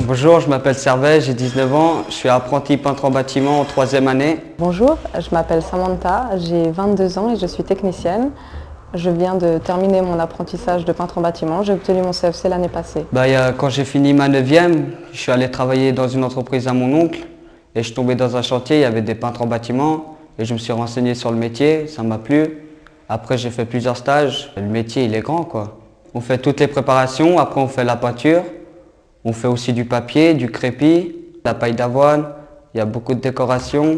Bonjour, je m'appelle Servais, j'ai 19 ans, je suis apprenti peintre en bâtiment en 3e année. Bonjour, je m'appelle Samantha, j'ai 22 ans et je suis technicienne. Je viens de terminer mon apprentissage de peintre en bâtiment, j'ai obtenu mon CFC l'année passée. Quand j'ai fini ma 9e, je suis allé travailler dans une entreprise à mon oncle et je suis tombé dans un chantier, il y avait des peintres en bâtiment et je me suis renseigné sur le métier, ça m'a plu. Après j'ai fait plusieurs stages, le métier il est grand quoi. On fait toutes les préparations, après on fait la peinture. On fait aussi du papier, du crépi, la paille d'avoine, il y a beaucoup de décorations.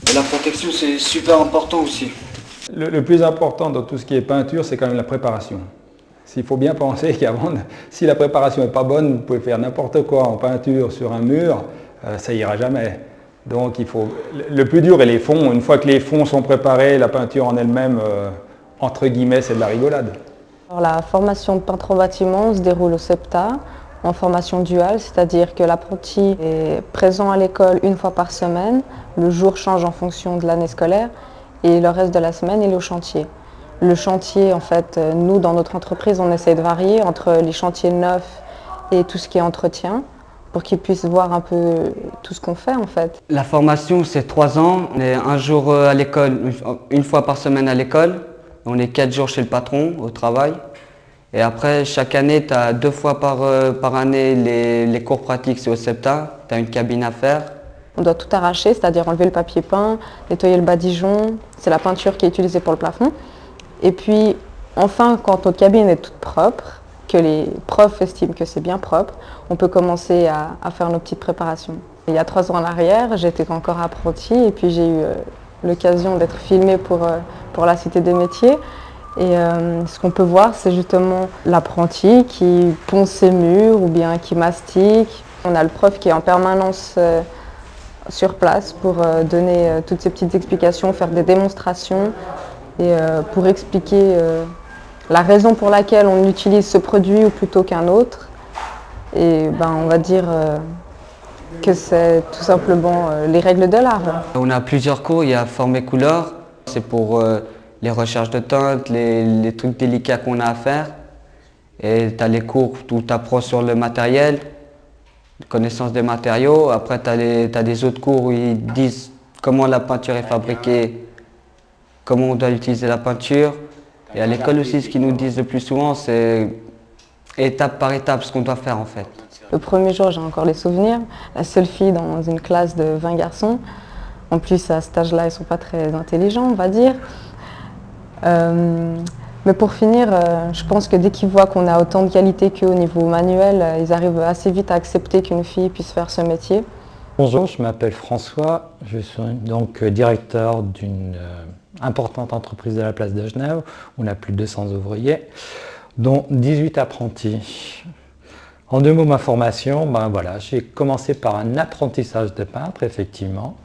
Et la protection c'est super important aussi. Le plus important dans tout ce qui est peinture, c'est quand même la préparation. Il faut bien penser qu'avant, si la préparation n'est pas bonne, vous pouvez faire n'importe quoi en peinture sur un mur, ça ira jamais. Donc le plus dur est les fonds. Une fois que les fonds sont préparés, la peinture en elle-même, entre guillemets, c'est de la rigolade. Alors, la formation de peintre en bâtiment se déroule au SEPTA en formation duale, c'est-à-dire que l'apprenti est présent à l'école une fois par semaine. Le jour change en fonction de l'année scolaire et le reste de la semaine, il est au chantier. Le chantier, en fait, nous, dans notre entreprise, on essaie de varier entre les chantiers neufs et tout ce qui est entretien, pour qu'ils puissent voir un peu tout ce qu'on fait en fait. La formation c'est 3 ans, on est un jour à l'école, une fois par semaine à l'école, on est 4 jours chez le patron au travail. Et après chaque année, tu as 2 fois par année les cours pratiques, c'est au SEPTA, tu as une cabine à faire. On doit tout arracher, c'est-à-dire enlever le papier peint, nettoyer le badigeon, c'est la peinture qui est utilisée pour le plafond. Et puis enfin, quand notre cabine est toute propre, que les profs estiment que c'est bien propre, on peut commencer à faire nos petites préparations. Il y a 3 ans en arrière, j'étais encore apprentie et puis j'ai eu l'occasion d'être filmée pour la Cité des métiers. Et ce qu'on peut voir, c'est justement l'apprenti qui ponce ses murs ou bien qui mastique. On a le prof qui est en permanence sur place pour donner toutes ces petites explications, faire des démonstrations et pour expliquer la raison pour laquelle on utilise ce produit ou plutôt qu'un autre. Et on va dire que c'est tout simplement les règles de l'art. On a plusieurs cours, il y a forme et couleur, c'est pour les recherches de teintes, les trucs délicats qu'on a à faire. Et tu as les cours où tu apprends sur le matériel, connaissance des matériaux. Après tu as des autres cours où ils disent comment la peinture est fabriquée, comment on doit utiliser la peinture. Et à l'école aussi, ce qu'ils nous disent le plus souvent, c'est étape par étape ce qu'on doit faire en fait. Le premier jour, j'ai encore les souvenirs. La seule fille dans une classe de 20 garçons. En plus, à cet âge-là, ils ne sont pas très intelligents, on va dire. Mais pour finir, je pense que dès qu'ils voient qu'on a autant de qualité qu'au niveau manuel, ils arrivent assez vite à accepter qu'une fille puisse faire ce métier. Bonjour, je m'appelle François, je suis donc directeur d'une importante entreprise de la place de Genève. On a plus de 200 ouvriers, dont 18 apprentis. En 2 mots, ma formation, j'ai commencé par un apprentissage de peintre, effectivement.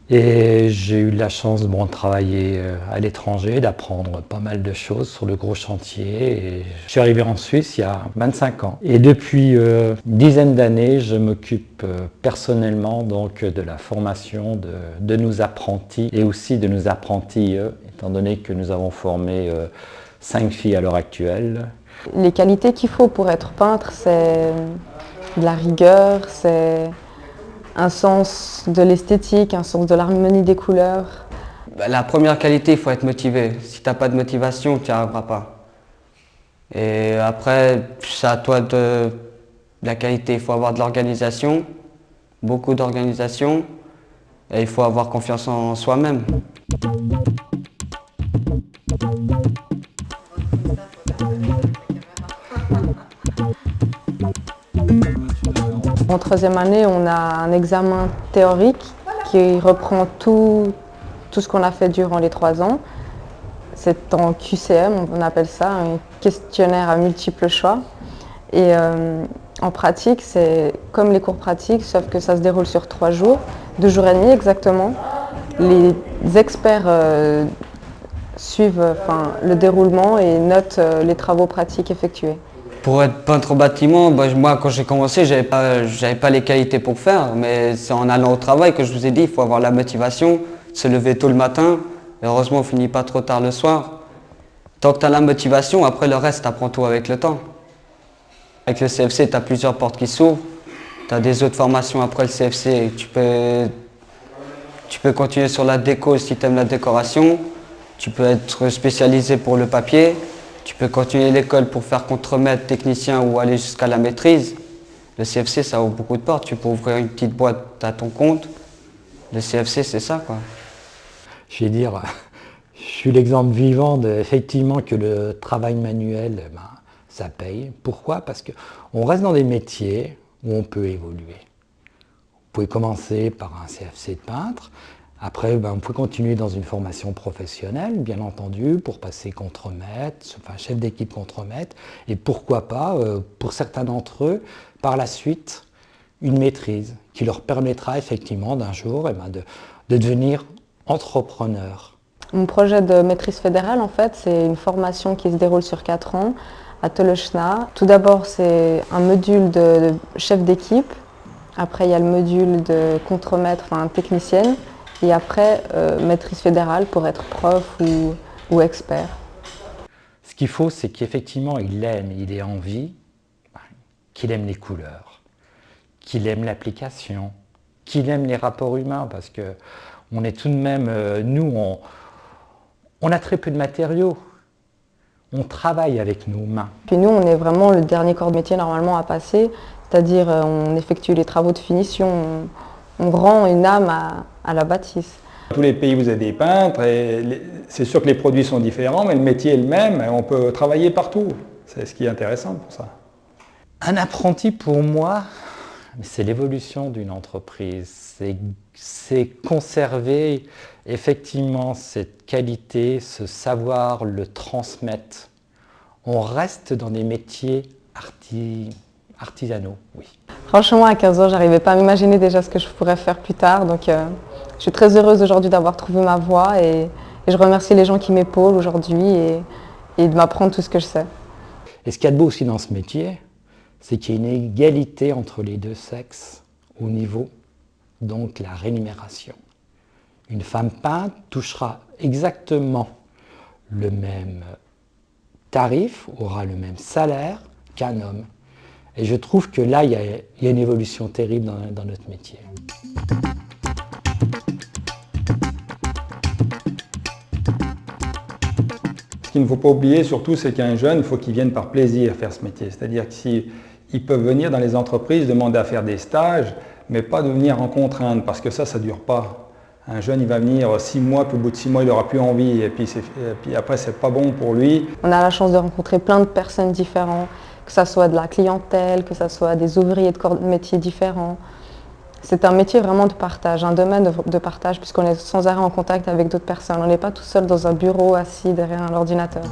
Et j'ai eu la chance de travailler à l'étranger, d'apprendre pas mal de choses sur de gros chantiers. Et je suis arrivé en Suisse il y a 25 ans. Et depuis une dizaine d'années, je m'occupe personnellement de la formation de nos apprentis et aussi de nos apprentis, étant donné que nous avons formé 5 filles à l'heure actuelle. Les qualités qu'il faut pour être peintre, c'est de la rigueur, c'est un sens de l'esthétique, un sens de l'harmonie des couleurs. La première qualité, il faut être motivé. Si tu n'as pas de motivation, tu n'y arriveras pas. Et après, c'est à toi de la qualité. Il faut avoir de l'organisation, beaucoup d'organisation, et il faut avoir confiance en soi-même. En 3e année, on a un examen théorique qui reprend tout ce qu'on a fait durant les 3 ans. C'est en QCM, on appelle ça, un questionnaire à multiples choix. Et en pratique, c'est comme les cours pratiques, sauf que ça se déroule sur 3 jours, 2 jours et demi exactement. Les experts suivent le déroulement et notent les travaux pratiques effectués. Pour être peintre au bâtiment, moi quand j'ai commencé, j'avais pas les qualités pour faire, mais c'est en allant au travail que je vous ai dit, il faut avoir la motivation, se lever tôt le matin, et heureusement on finit pas trop tard le soir. Tant que tu as la motivation, après le reste, tu apprends tout avec le temps. Avec le CFC, tu as plusieurs portes qui s'ouvrent, tu as des autres formations après le CFC, tu peux continuer sur la déco si tu aimes la décoration, tu peux être spécialisé pour le papier, tu peux continuer l'école pour faire contremaître, technicien ou aller jusqu'à la maîtrise. Le CFC, ça ouvre beaucoup de portes. Tu peux ouvrir une petite boîte à ton compte. Le CFC, c'est ça, quoi. Je vais dire, je suis l'exemple vivant effectivement que le travail manuel, ça paye. Pourquoi? Parce qu'on reste dans des métiers où on peut évoluer. Vous pouvez commencer par un CFC de peintre. Après, vous pouvez continuer dans une formation professionnelle, bien entendu, pour passer contremaître, chef d'équipe contremaître, et pourquoi pas, pour certains d'entre eux, par la suite, une maîtrise qui leur permettra effectivement d'un jour de devenir entrepreneur. Mon projet de maîtrise fédérale, en fait, c'est une formation qui se déroule sur 4 ans à Tolocna. Tout d'abord, c'est un module de chef d'équipe. Après, il y a le module de contremaître, technicienne. Et après, maîtrise fédérale pour être prof ou expert. Ce qu'il faut, c'est qu'effectivement, il ait envie, qu'il aime les couleurs, qu'il aime l'application, qu'il aime les rapports humains, parce que on est tout de même, nous, on a très peu de matériaux. On travaille avec nos mains. Puis nous, on est vraiment le dernier corps de métier normalement à passer, c'est-à-dire on effectue les travaux de finition. On rend une âme à la bâtisse. Dans tous les pays, vous avez des peintres, et c'est sûr que les produits sont différents, mais le métier est le même, et on peut travailler partout. C'est ce qui est intéressant pour ça. Un apprenti, pour moi, c'est l'évolution d'une entreprise. C'est conserver effectivement cette qualité, ce savoir, le transmettre. On reste dans des métiers artisanaux, oui. Franchement, à 15 ans, j'arrivais pas à m'imaginer déjà ce que je pourrais faire plus tard. Donc, je suis très heureuse aujourd'hui d'avoir trouvé ma voie et je remercie les gens qui m'épaulent aujourd'hui et de m'apprendre tout ce que je sais. Et ce qu'il y a de beau aussi dans ce métier, c'est qu'il y a une égalité entre les deux sexes au niveau, donc, la rémunération. Une femme peintre touchera exactement le même tarif, aura le même salaire qu'un homme. Et je trouve que là, il y a une évolution terrible dans notre métier. Ce qu'il ne faut pas oublier surtout, c'est qu'un jeune, il faut qu'il vienne par plaisir faire ce métier. C'est-à-dire qu'ils peuvent venir dans les entreprises, demander à faire des stages, mais pas de venir en contrainte, parce que ça ne dure pas. Un jeune, il va venir 6 mois, puis au bout de 6 mois, il n'aura plus envie, et puis après, c'est pas bon pour lui. On a la chance de rencontrer plein de personnes différentes, que ce soit de la clientèle, que ce soit des ouvriers de corps de métiers différents. C'est un métier vraiment de partage, un domaine de partage, puisqu'on est sans arrêt en contact avec d'autres personnes. On n'est pas tout seul dans un bureau assis derrière un ordinateur.